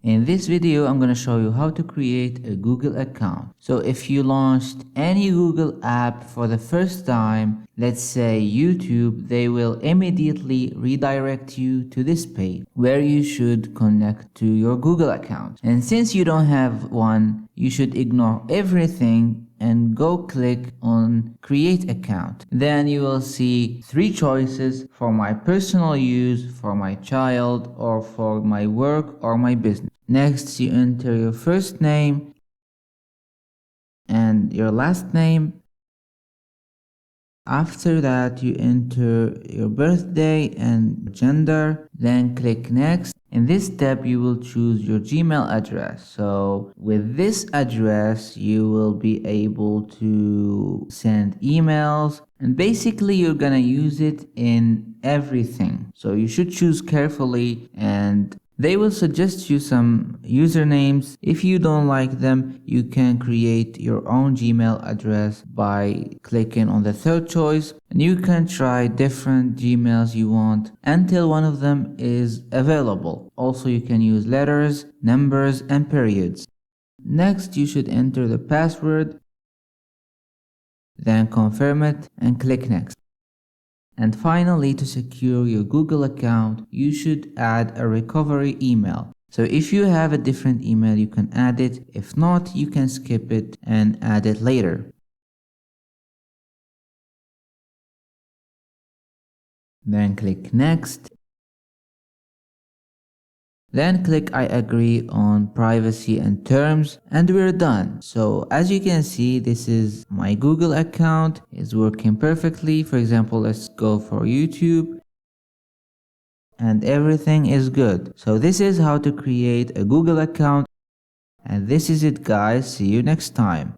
In this video, I'm going to show you how to create a Google account. So if you launched any Google app for the first time, let's say YouTube, they will immediately redirect you to this page where you should connect to your Google account. And since you don't have one, you should ignore everything and go click on create account. Then you will see three choices for my personal use, for my child, or for my work or my business. Next, you enter your first name and your last name. After that, you enter your birthday and gender, then click next. In this step, you will choose your Gmail address. So with this address, you will be able to send emails, and basically you're gonna use it in everything. So you should choose carefully, and they will suggest you some usernames. If you don't like them, you can create your own Gmail address by clicking on the third choice, and you can try different Gmails you want until one of them is available. Also, you can use letters, numbers, and periods. Next, you should enter the password, then confirm it and click next. And finally, to secure your Google account, you should add a recovery email. So if you have a different email, you can add it. If not, you can skip it and add it later. Then click next. Then click I agree on privacy and terms, and we're done. So as you can see, this is my Google account. It's working perfectly. For example, let's go for YouTube. And everything is good. So this is how to create a Google account. And this is it, guys. See you next time.